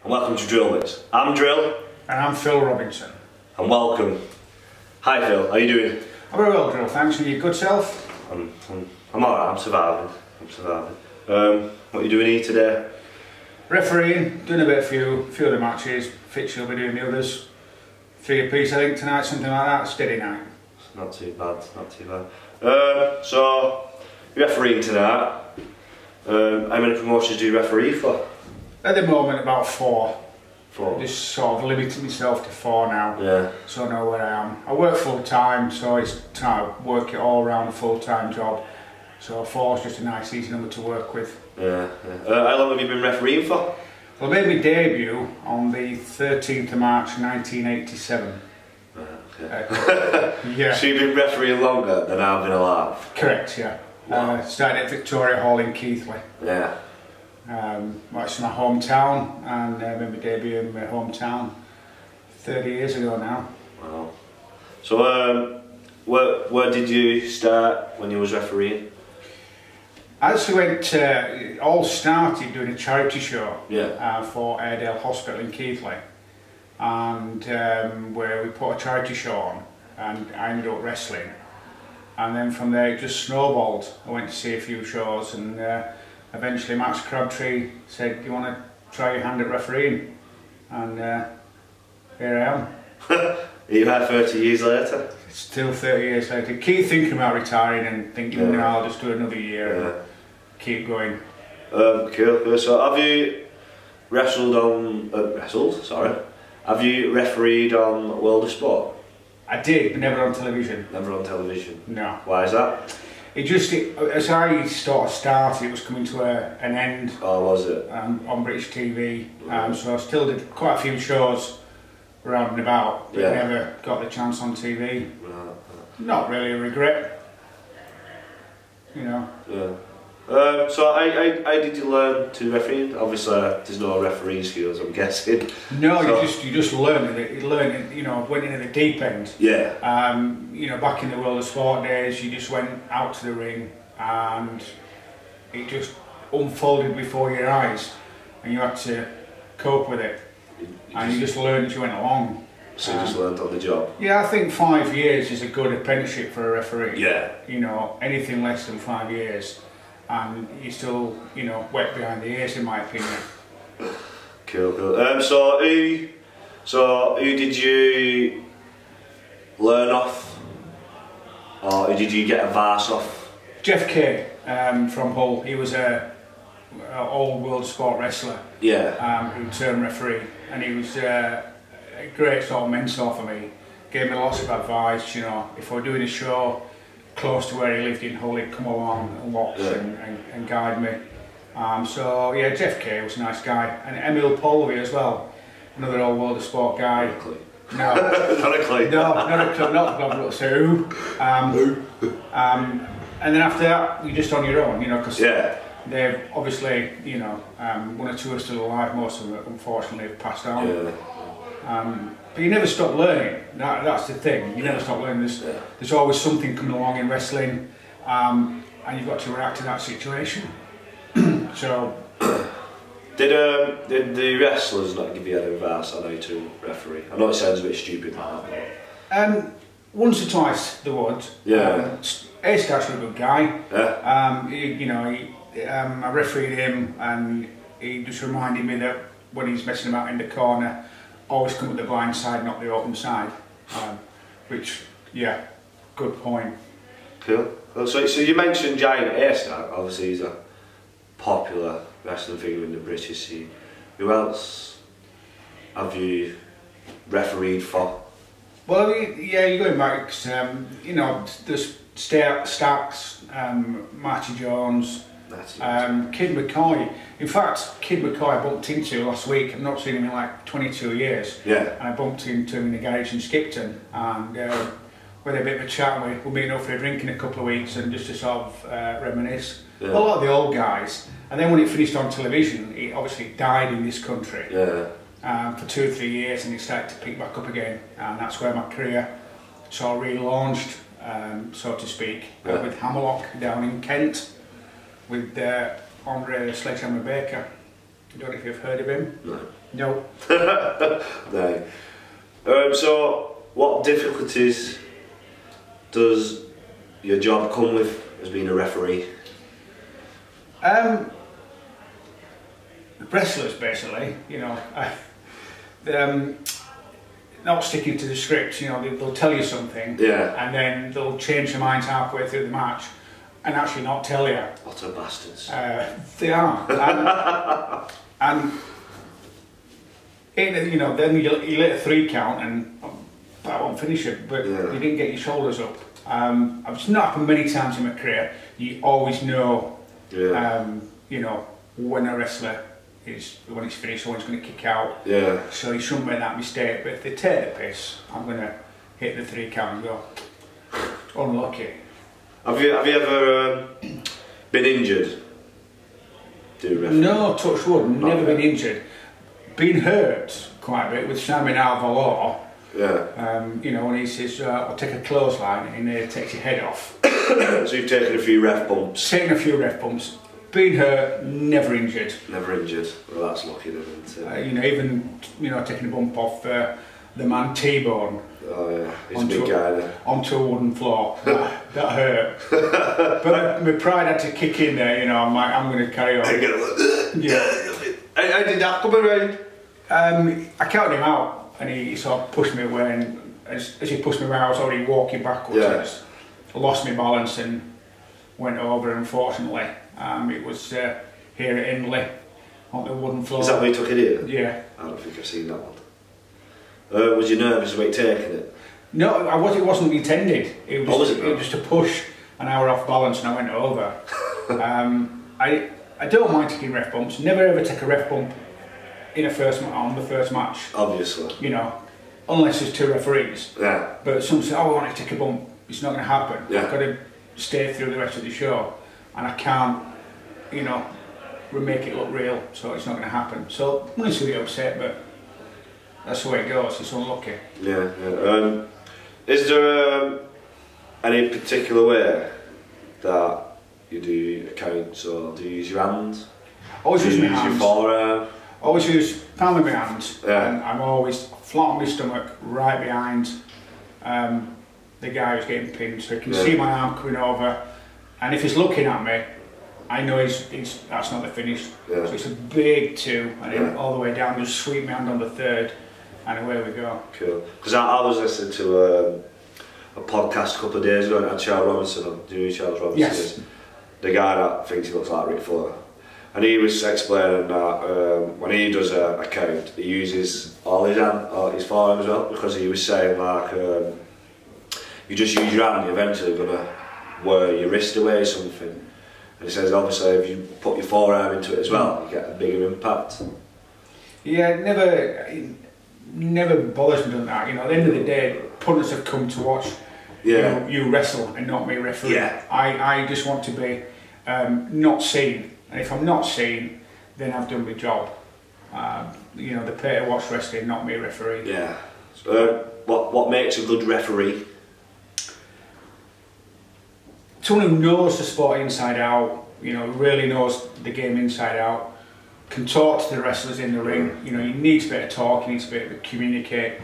and welcome to Drill Bits. I'm Drill. And I'm Phil Robinson. And welcome. Hi Phil, how are you doing? I'm very well, Drill, thanks. And your good self? I'm alright, I'm surviving. What are you doing here today? Refereeing, doing a bit of few of the matches. Fitch will be doing the others. 3 apiece, I think, tonight, something like that. Steady night. Not too bad, not too bad. So, refereeing tonight. How many promotions do you referee for? At the moment, about 4. 4. Just sort of limiting myself to 4 now. Yeah. So I know where I am. I work full time, so it's trying to work it all around a full time job. So 4 is just a nice, easy number to work with. Yeah. How long have you been refereeing for? Well, I made my debut on the 13th of March 1987. Okay. Yeah. So you've been refereeing longer than I've been alive? Correct, yeah. Wow. Started at Victoria Hall in Keighley. Yeah. Well, it's my hometown, and I made my debut in my hometown 30 years ago now. Wow. So, where did you start when you was refereeing? I actually went, it all started doing a charity show for Airedale Hospital in Keighley, and where we put a charity show on, and I ended up wrestling. And then from there it just snowballed. I went to see a few shows, and eventually Max Crabtree said, "Do you want to try your hand at refereeing?" And here I am. Are you here 30 years later? Still 30 years later. Keep thinking about retiring and thinking, no, I'll just do another year and keep going. Cool. So have you wrestled on... Have you refereed on World of Sport? I did, but never on television. Never on television? No. Why is that? As I sort of started, it was coming to an end. Oh, was it? On British TV. So I still did quite a few shows around and about, but never got the chance on TV. Not really a regret, you know. Yeah. So how did you learn to referee? Obviously, there's no referee skills, I'm guessing. No, so, you just learn it. You learn it. You know, went into the deep end. Yeah. You know, back in the World of Sport days, you just went out to the ring, and it just unfolded before your eyes, and you had to cope with it. And you just learned as you went along. So you just learned on the job? Yeah, I think 5 years is a good apprenticeship for a referee. Yeah. You know, anything less than 5 years, and you're still, you know, wet behind the ears, in my opinion. Cool. So who did you learn off, or who did you get advice off? Jeff Kay from Hull. He was a old world sport wrestler. Yeah. Who turned referee, and he was a great sort of mentor for me. Gave me lots of advice. You know, if we're doing a show close to where he lived in Hull, he'd come along and watch and guide me. So yeah, Jeff Kay was a nice guy, and Emil Polvey as well, another old world of sport guy. Not a clue. No, not a clue. No, not a clue. Not a clue. And then after that, you're just on your own, you know, because they've obviously, you know, 1 or 2 are still alive. Most of them, unfortunately, have passed on. Yeah. But you never stop learning. That's the thing. You never stop learning. There's always something coming along in wrestling, and you've got to react to that situation. So, did the wrestlers not give you any advice on how to referee? I know it sounds a bit stupid like that. Once or twice they would. Yeah. Ace's actually a good guy. Yeah. You know, I refereed him, and he just reminded me that when he's messing about in the corner, always come with the blind side, not the open side. Which, yeah, good point. Cool. So you mentioned Giant Ace. Obviously, he's a popular wrestling figure in the British scene. Who else have you refereed for? Well, yeah, you're going back. You know, there's Stacks, Marty Jones, Kid McCoy. In fact, Kid McCoy I bumped into last week. I've not seen him in like 22 years. Yeah. And I bumped into him in the garage in Skipton, and we had a bit of a chat. We're meeting up for a drink in a couple of weeks, and just to sort of reminisce. Yeah. A lot of the old guys. And then when it finished on television, it obviously died in this country. Yeah. For 2 or 3 years, and it started to pick back up again, and that's where my career sort of relaunched, so to speak, with Hammerlock down in Kent, with Andre Sledgehammer Baker. I don't know if you've heard of him. No. No. No. So, what difficulties does your job come with as being a referee? Wrestlers, basically, you know, not sticking to the script. You know, they'll tell you something, and then they'll change their minds halfway through the match, and actually not tell you. What a bastards. They are. And you know, then you let a 3 count and that won't finish it, but you didn't get your shoulders up. It's not happened many times in my career. You always know, you know, when a wrestler when it's finished, someone's going to kick out. So you shouldn't make that mistake. But if they take the piss, I'm going to hit the 3 count and go. Unlucky. Have you ever been injured? No, touch wood, never been injured. Been hurt quite a bit with Simon Alvalor. You know, when he says, I'll take a clothesline, and he takes your head off. So you've taken a few ref bumps? Taken a few ref bumps. Been hurt, never injured. Never injured. Well, that's lucky, isn't it? You know, even, you know, taking a bump off the man T-Bone. Oh yeah, he's a big guy there. Onto a wooden floor. That hurt. But my pride had to kick in there, you know, I'm like, I'm going to carry on. How did that come around? I counted him out, and he sort of pushed me away, and as he pushed me away, I was already walking backwards. I lost my balance and went over, unfortunately. It was here at Hindley, on the wooden floor. Is that where you took it here? Yeah. I don't think I've seen that one. Was you nervous about taking it? No, it wasn't intended. It was just a push, and I were off balance and I went over. I don't mind taking ref bumps. Never ever take a ref bump on the first match. Obviously. You know, unless there's 2 referees. Yeah. But some say, oh, I want to take a bump. It's not going to happen. Yeah. I've got to stay through the rest of the show, and I can't, you know, make it look real. So it's not going to happen. So I'm going to be upset, but that's the way it goes. It's unlucky. Yeah. Is there any particular way that you do accounts, or do you use your hands? Always use my hands. Your forearm? Always use palm of my hands. Yeah. And I'm always flat on my stomach, right behind the guy who's getting pinned, so he can see my arm coming over. And if he's looking at me, I know that's not the finish. So it's a big 2, and then all the way down, just sweep my hand on the 3rd, and away we go. Cool. Because I was listening to a podcast a couple of days ago, and it had Charles Robinson on. Do you know who Charles Robinson is? The guy that thinks he looks like Ric Flair. And he was explaining that when he does a count, he uses all his forearm as well, because he was saying like, you just use your hand, you're eventually going to wear your wrist away or something. And he says obviously if you put your forearm into it as well, you get a bigger impact. Yeah, it never bothers me doing that. You know, at the end of the day, punters have come to watch you wrestle and not me referee. Yeah. I just want to be not seen, and if I'm not seen, then I've done my job. You know, the pay to watch wrestling, not me referee. Yeah. So, what makes a good referee? Someone who knows the sport inside out, you know, really knows the game inside out, can talk to the wrestlers in the ring. You know, you need to be able to talk, you need to be able to communicate.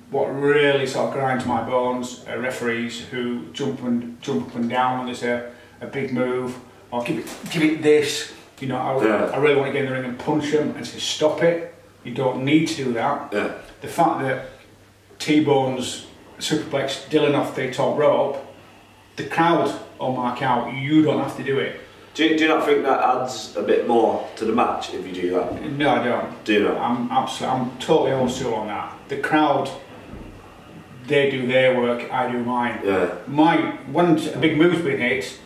What really sort of grinds my bones are referees who jump up and down when there's a big move, or give it this. You know, I really want to get in the ring and punch them and say stop it. You don't need to do that. Yeah. The fact that T-Bone's superplex Dylan off the top rope, the crowd will mark out. You don't have to do it. Do you not think that adds a bit more to the match if you do that? No, I don't. Do you not? I'm totally old school on that. The crowd, they do their work, I do mine. Yeah. When a big move's been hit,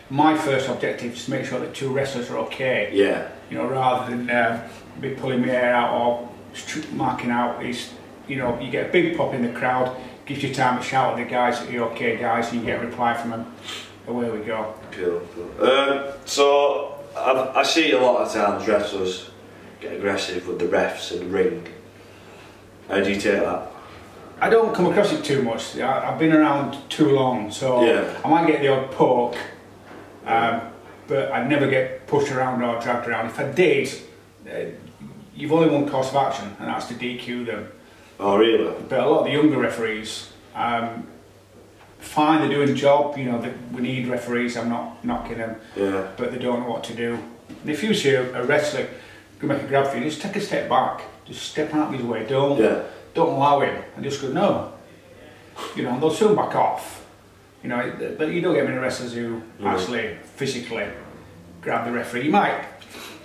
my first objective is to make sure that 2 wrestlers are okay. Yeah. You know, rather than be pulling my hair out or marking out. You know, you get a big pop in the crowd, gives you time to shout at the guys, "Are you okay, guys?" and you get a reply from them. Away we go. Cool. So I see a lot of times wrestlers get aggressive with the refs in the ring. How do you take that? I don't come across it too much. I've been around too long, so I might get the odd poke. but I'd never get pushed around or dragged around. If I did, you've only one course of action, and that's to DQ them. Oh, really? But a lot of the younger referees, fine, they're doing the job, you know, we need referees, I'm not knocking them, yeah. But they don't know what to do. And if you see a wrestler go make a grab for you, just take a step back, just step out of his way, don't allow him, and just go, no. You know, and they'll soon back off. You know, but you don't get many wrestlers who actually physically grab the referee. You might,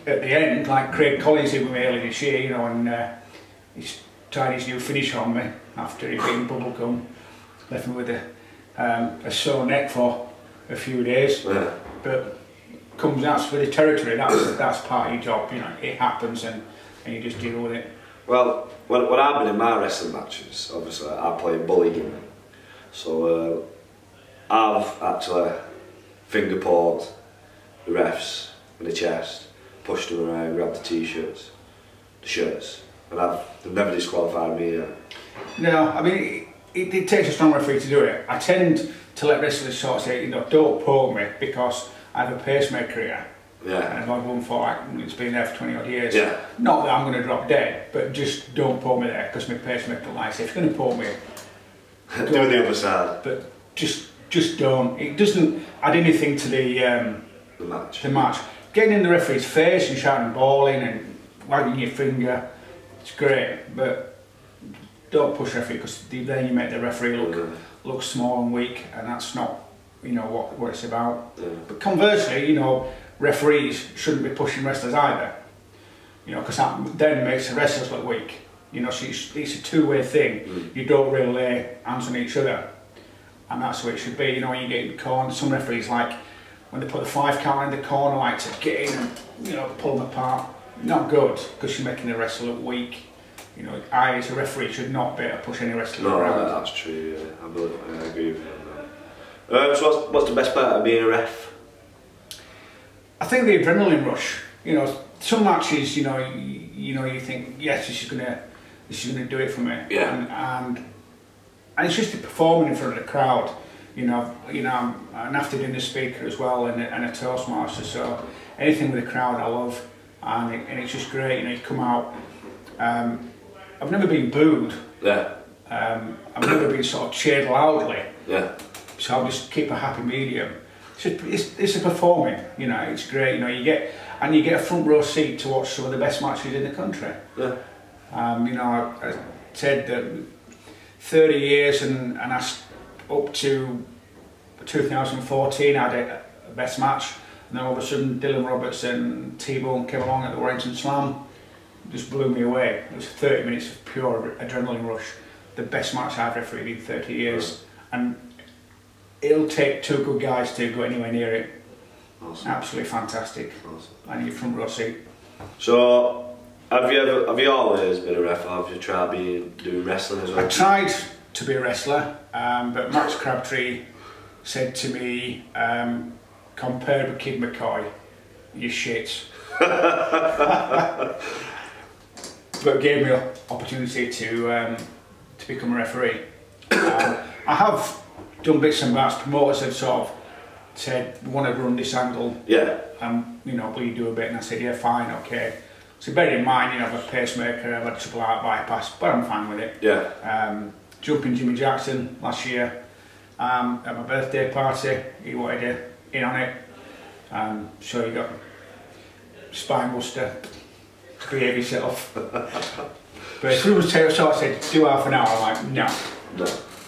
at the end, like Craig Collins did with me earlier this year, you know, and he's tried his new finish on me after he'd been bubblegum, left me with a sore neck for a few days. Yeah. But comes out with the territory, that's part of your job, you know, it happens and you just deal with it. Well, when I've been in my wrestling matches, obviously I play bully game, so I've actually finger poked the refs in the chest, pushed them around, grabbed the t-shirts, the shirts, and they've never disqualified me yet. No, I mean, it takes a strong referee to do it. I tend to let wrestlers sort of say, you know, don't poke me because I have a pacemaker here. Yeah. And I've had one for, it's been there for 20 odd years. Yeah. Not that I'm going to drop dead, but just don't poke me there because my pacemaker lies. If you're going to poke me, do the other side. But just don't. It doesn't add anything to the match. Getting in the referee's face and shouting bawling and wagging your finger, it's great, but don't push referee because then you make the referee look small and weak, and that's not, you know, what it's about. Yeah. But conversely, you know, referees shouldn't be pushing wrestlers either, you know, because that then makes the wrestlers look weak. You know, so it's a two-way thing. You don't really lay hands on each other, and that's the way it should be. You know, when you get in the corner, some referees, like when they put the 5 count in the corner, like to get in and, you know, pull them apart. Not good, because you're making the wrestler look weak. You know, I as a referee should not be able to push any wrestler around. No, that's true. Yeah. I agree with you on that. So what's the best part of being a ref? I think the adrenaline rush. You know, some matches, you know, you think, yes, this is gonna do it for me. Yeah. And it's just the performing in front of the crowd. You know, I'm after doing the speaker as well and a Toastmaster. So anything with the crowd, I love, and it's just great. You know, you come out. I've never been booed. Yeah. I've never been sort of cheered loudly. Yeah. So I'll just keep a happy medium. It's a performing, you know, it's great. You know, you get a front row seat to watch some of the best matches in the country. Yeah. You know, I said that 30 years and up to 2014 I had a best match, and then all of a sudden Dylan Roberts and T-Bone came along at the Warrington Slam. Just blew me away. It was 30 minutes of pure adrenaline rush. The best match I've refereed in 30 years. And it'll take 2 good guys to go anywhere near it. Awesome. Absolutely fantastic. Awesome. And you're front row seat. So, have you always been a ref, or have you tried doing wrestling as well? I tried to be a wrestler, but Max Crabtree said to me, compared with Kid McCoy, you're shit. But gave me an opportunity to become a referee. I have done bits and bats. Promoters have sort of said, we want to run this angle. Yeah. You know, will you do a bit? And I said, yeah, fine, okay. So bear in mind, you know, I've got a pacemaker, I've had a triple heart bypass, but I'm fine with it. Yeah. Jumping Jimmy Jackson last year at my birthday party. He wanted in on it. So you got spine buster. Behave yourself. But as soon as I said, do half an hour, I'm like, no.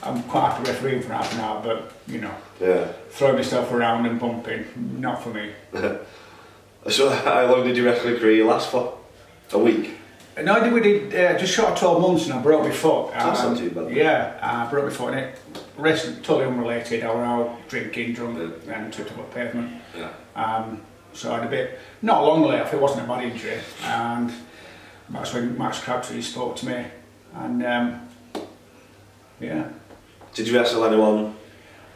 I'm quite happy refereeing for half an hour, but, you know, throwing myself around and bumping, not for me. So how long did your wrestling career last for? A week? No, we did just short of 12 months and I broke my foot. That's not too bad. Yeah, I broke my foot and it, wrestling, totally unrelated. I was out drinking, drunk and tripped up a pavement. Yeah. So I had a bit, not a long layoff, it wasn't a bad injury, and that's when Max Crabtree spoke to me, and yeah. Did you wrestle anyone?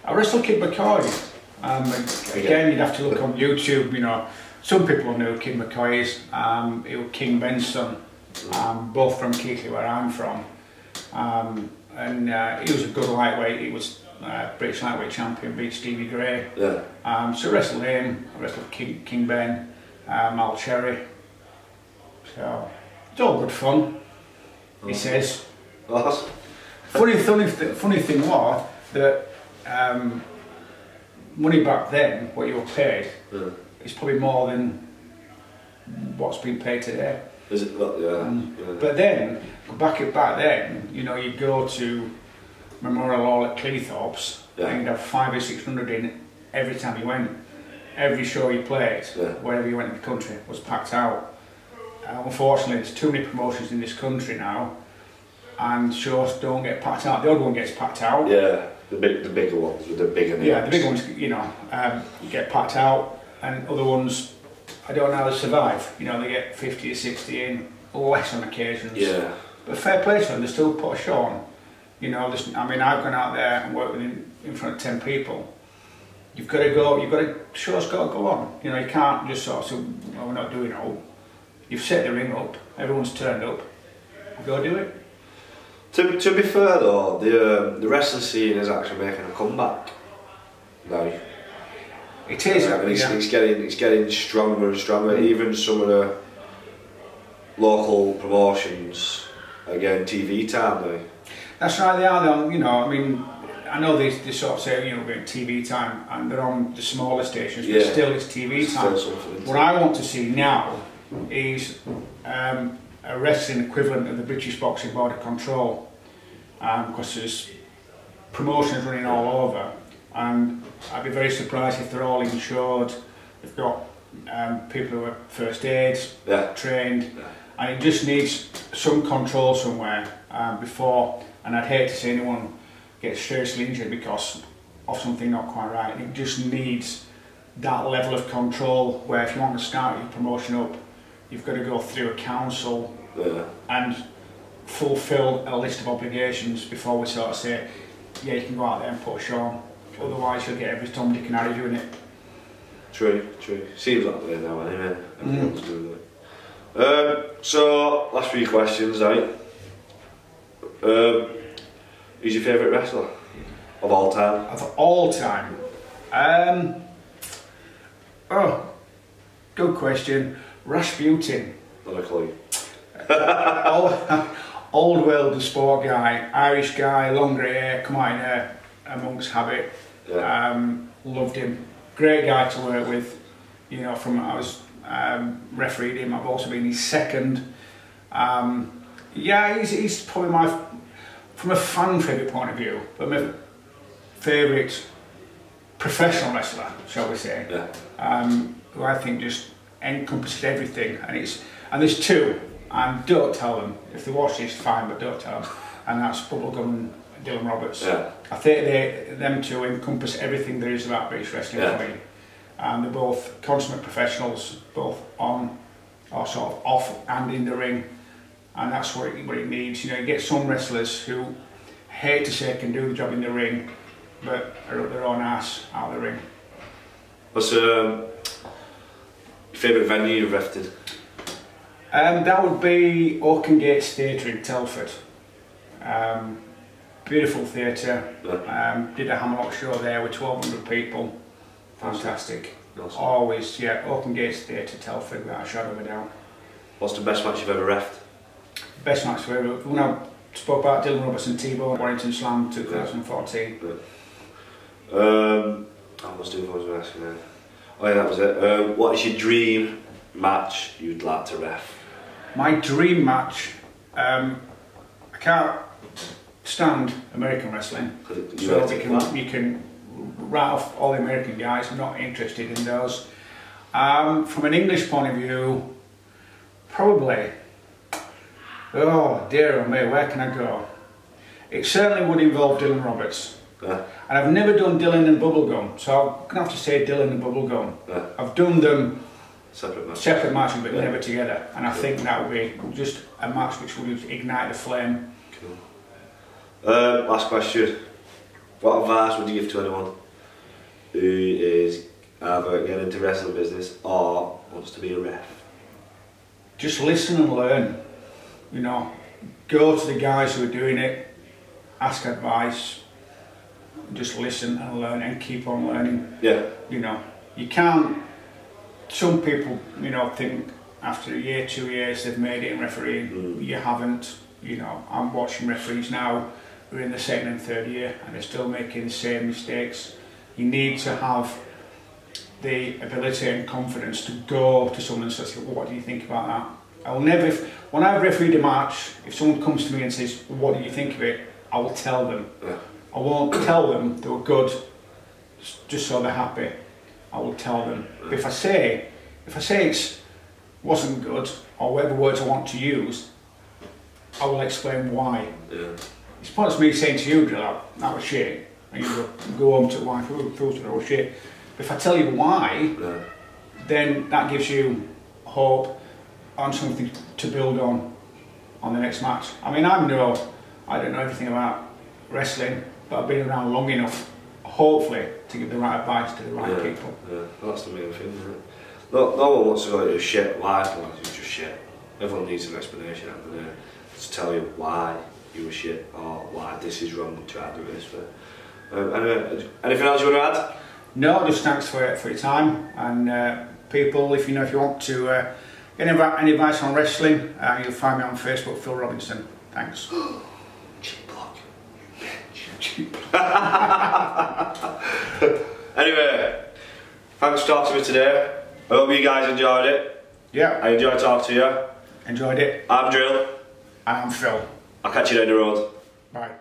I wrestled Kid McCoy. Again, you'd have to look on YouTube, you know, some people know who Kid McCoy is. He was King Benson, both from Keighley, where I'm from, and he was a good lightweight. He was British lightweight champion, beat Stevie Gray. Yeah. So I wrestled him, I wrestled King Ben, Mal Cherry. So it's all good fun, he says. Awesome. Funny thing was that money back then, what you were paid, is probably more than what's been paid today. Is it? Well, yeah. But then, back then, you know, you'd go to Memorial Hall at Cleethorpes, and you'd have 500 or 600 in every time you went. Every show you played, wherever you went in the country, was packed out. Unfortunately, there's too many promotions in this country now, and shows don't get packed out. The odd one gets packed out. Yeah, the bigger ones with the bigger names. Yeah, the big ones, you know, get packed out, and other ones, I don't know how they survive. You know, they get 50 or 60 in, less on occasions. Yeah. But fair play to them, they still put a show on. You know, I mean, I've gone out there and worked with in front of 10 people. You've got to go, show's got to go on. You know, you can't just sort of say, well, we're not doing it all. You've set the ring up, everyone's turned up, go do it. To be fair though, the wrestling scene is actually making a comeback now. It is. It's getting stronger and stronger. Even some of the local promotions are getting TV time now. That's right, they are. You know, I mean, I know they sort of say, you know, we're getting TV time, and they're on the smaller stations, but still it's TV time. What I want to see now is a wrestling equivalent of the British Boxing Board of Control, because there's promotions running all over, and I'd be very surprised if they're all insured. They've got people who are first aid, trained, and it just needs some control somewhere before, and I'd hate to see anyone get seriously injured because of something not quite right. And it just needs that level of control where if you want to start your promotion up, you've got to go through a council and fulfil a list of obligations before we sort of say, yeah, you can go out there and put a show on. Otherwise you'll get every Tom, Dick and Harry doing it. True. Seems that way now anyway. Everyone's doing it. So, last few questions, right? Who's your favourite wrestler of all time? Of all time? Oh, good question. Rasputin. Not a clue. Old world the sport guy, Irish guy, long grey hair, come out in a monk's habit. Loved him. Great guy to work with. You know, I was refereed him. I've also been his second. Yeah, he's probably from a fan favourite point of view, but my favourite professional wrestler, shall we say, who I think just encompasses everything. And there's two, and don't tell them. If they watch this, fine, but don't tell them. And that's Bubblegum and Dylan Roberts. I think them two encompass everything there is about British wrestling for me. They're both consummate professionals, both on or sort of off and in the ring. And that's what it needs. You know, you get some wrestlers who hate to say can do the job in the ring, but are up their own ass out of the ring. What's your favourite venue you've refed? That would be Oaken Gates Theatre in Telford. Beautiful theatre. Did a Hammerlock show there with 1,200 people. Fantastic. Awesome. Always, Oaken Gates Theatre, Telford, without a shadow of a doubt. What's the best match you've ever refed? Best match ever. When I spoke about Dylan Roberts and T-Bone, Warrington Slam 2014. I must do what I was asking then. Oh yeah, that was it. What is your dream match you'd like to ref? My dream match, I can't stand American wrestling, so you can write off all the American guys. I'm not interested in those. From an English point of view, probably, oh dear oh me, where can I go? It certainly would involve Dylan Roberts. And I've never done Dylan and Bubblegum, so I'm going to have to say Dylan and Bubblegum. I've done them separate matches, but never together, and I think that would be just a match which would ignite the flame. Cool. Last question. What advice would you give to anyone who is either getting into wrestling business or wants to be a ref? Just listen and learn. You know, go to the guys who are doing it, ask advice. just listen and learn and keep on learning. Yeah. You know, you can't. Some people, you know, think after a year, 2 years they've made it in refereeing. You haven't. You know, I'm watching referees now who are in the second and third year and they're still making the same mistakes. You need to have the ability and confidence to go to someone and say, well, what do you think about that? I will never, when I've refereed a match, if someone comes to me and says, well, what do you think of it? I will tell them. Yeah. I won't tell them they were good just so they're happy. I will tell them. But if I say it wasn't good, or whatever words I want to use, I will explain why. Yeah. It's pointless me saying to you, that was shit, and you go home to the wife, that was shit. But if I tell you why, then that gives you hope and something to build on the next match. I mean, I don't know everything about wrestling, but I've been around long enough, hopefully, to give the right advice to the right people. Yeah, that's the main thing, isn't it? No one wants to go to shit life, it's just shit. Everyone needs an explanation out there to tell you why you were shit or why this is wrong, try to do this. Anyway, anything else you want to add? No, just thanks for your time, and people, if you want to get any advice on wrestling, you'll find me on Facebook, Phil Robinson. Thanks. Cheap block, you bitch. Anyway, thanks for talking to me today. I hope you guys enjoyed it. Yeah. I enjoyed talking to you. Enjoyed it. I'm Drill. I'm Phil. I'll catch you down the road. Bye.